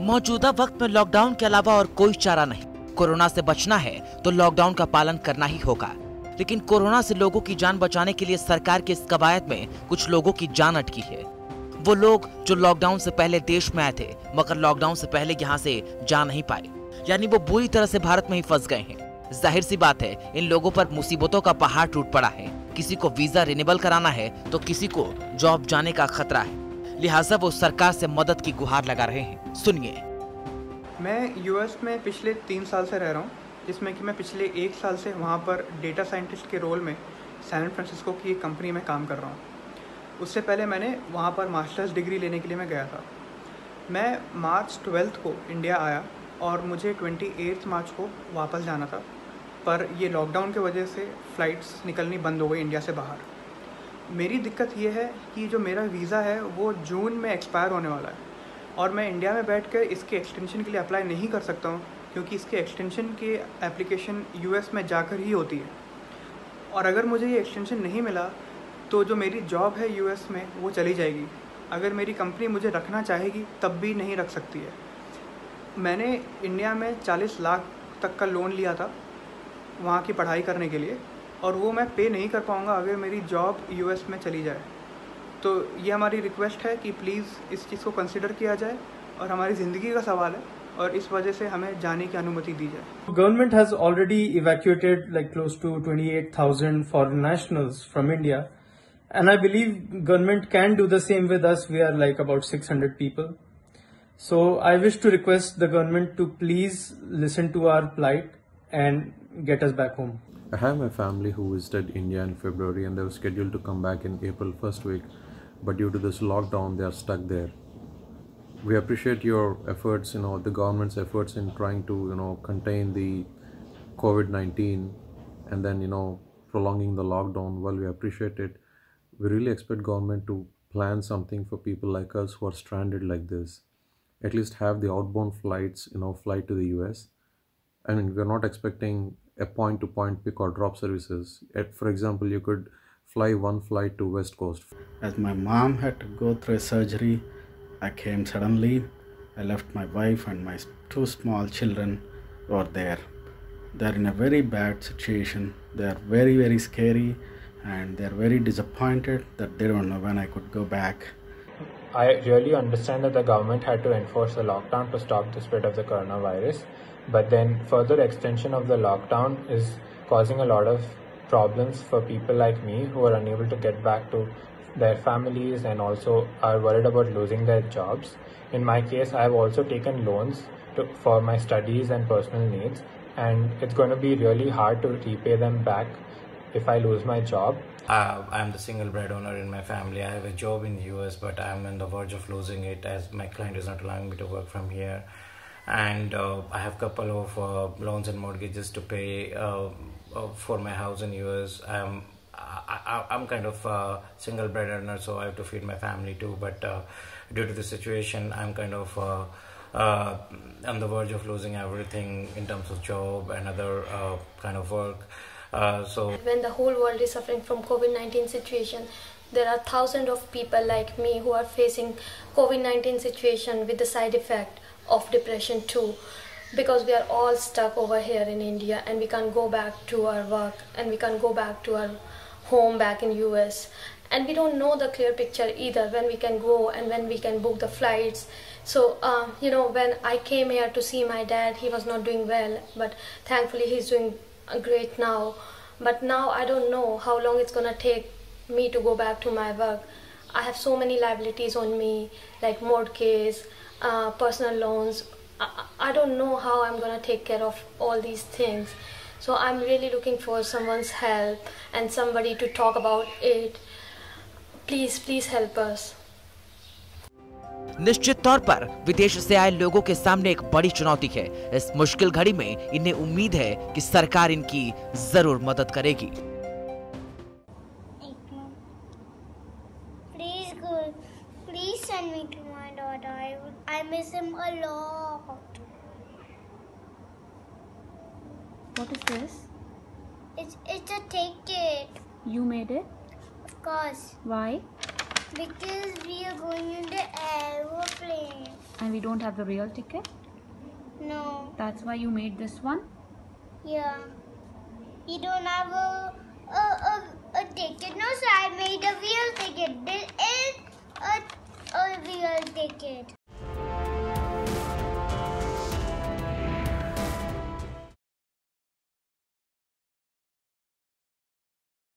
मौजूदा वक्त में लॉकडाउन के अलावा और कोई चारा नहीं। कोरोना से बचना है तो लॉकडाउन का पालन करना ही होगा। लेकिन कोरोना से लोगों की जान बचाने के लिए सरकार की इस कवायद में कुछ लोगों की जान अटकी है। वो लोग जो लॉकडाउन से पहले देश में आए थे मगर लॉकडाउन से पहले यहाँ से जा नहीं पाए, यानी वो बुरी तरह से भारत में ही फंस गए हैं। जाहिर सी बात है, इन लोगों पर मुसीबतों का पहाड़ टूट पड़ा है। किसी को वीजा रिन्यूअल कराना है तो किसी को जॉब जाने का खतरा है, लिहाजा वो सरकार से मदद की गुहार लगा रहे हैं। सुनिए। मैं यूएस में पिछले 3 साल से रह रहा हूँ, जिसमें कि मैं पिछले 1 साल से वहाँ पर डेटा साइंटिस्ट के रोल में सैन फ्रांसिस्को की एक कंपनी में काम कर रहा हूँ। उससे पहले मैंने वहाँ पर मास्टर्स डिग्री लेने के लिए मैं गया था। मैं मार्च 12 को इंडिया आया और मुझे 28 मार्च को वापस जाना था, पर ये लॉकडाउन की वजह से फ़्लाइट्स निकलनी बंद हो गई इंडिया से बाहर। मेरी दिक्कत ये है कि जो मेरा वीज़ा है वो जून में एक्सपायर होने वाला है और मैं इंडिया में बैठकर इसके एक्सटेंशन के लिए अप्लाई नहीं कर सकता हूँ, क्योंकि इसके एक्सटेंशन की एप्लीकेशन यूएस में जाकर ही होती है। और अगर मुझे ये एक्सटेंशन नहीं मिला तो जो मेरी जॉब है यूएस में वो चली जाएगी। अगर मेरी कंपनी मुझे रखना चाहेगी तब भी नहीं रख सकती है। मैंने इंडिया में 40 लाख तक का लोन लिया था वहाँ की पढ़ाई करने के लिए, और वो मैं पे नहीं कर पाऊँगा अगर मेरी जॉब यूएस में चली जाए। तो ये हमारी रिक्वेस्ट है कि प्लीज़ इस चीज़ को कंसिडर किया जाए, और हमारी ज़िंदगी का सवाल है और इस वजह से हमें जाने की अनुमति दी जाए। Government has already evacuated like close to 28,000 foreign nationals from India, and I believe government can do the same with us. We are like about 600 people. So I wish to request the government to please listen to our plight and get us back home. I have my family who visited India in February and they were scheduled to come back in April first week, but due to this lockdown they are stuck there. We appreciate your efforts, the government's efforts in trying to, contain the COVID-19 and then, prolonging the lockdown. While we appreciate it, we really expect government to plan something for people like us who are stranded like this. At least have the outbound flights, fly to the US. I mean, we're not expecting a point-to-point pick or drop services. For example, you could fly one flight to West Coast. As my mom had to go through a surgery, I came suddenly. I left my wife and my 2 small children were there. They're in a very bad situation. They're very, very scary, and they're very disappointed that they don't know when I could go back. I really understand that the government had to enforce the lockdown to stop the spread of the coronavirus, but then further extension of the lockdown is causing a lot of problems for people like me who are unable to get back to their families and also are worried about losing their jobs. In my case, I have also taken loans for my studies and personal needs, and it's going to be really hard to repay them back if I lose my job. I'm the single breadwinner in my family. I have a job in the US, but I'm on the verge of losing it as my client is not allowing me to work from here. And I have a couple of loans and mortgages to pay for my house in US. I'm kind of a single breadwinner, so I have to feed my family too. But due to the situation, I'm kind of on the verge of losing everything in terms of job and other kind of work. When the whole world is suffering from COVID-19 situation, there are thousands of people like me who are facing COVID-19 situation with the side effect of depression too, because we are all stuck over here in India and we can't go back to our work and we can't go back to our home back in US, and we don't know the clear picture either when we can go and when we can book the flights. So when I came here to see my dad, he was not doing well, but thankfully he's doing great now. But now I don't know how long it's gonna take me to go back to my work. I have so many liabilities on me, like mortgage, personal loans. I don't know how I'm gonna take care of all these things. So I'm really looking for someone's help and somebody to talk about it. Please help us. निश्चित तौर पर विदेश से आए लोगों के सामने एक बड़ी चुनौती है। इस मुश्किल घड़ी में इन्हें उम्मीद है कि सरकार इनकी जरूर मदद करेगी। Please send me to my daughter. I miss him a lot. What is this? It's a ticket. You made it? Of course. Why? Because we are going in the aeroplane. And we don't have the real ticket? No. That's why you made this one? Yeah. You don't have a ticket. No, so I made a real ticket. This is a real ticket.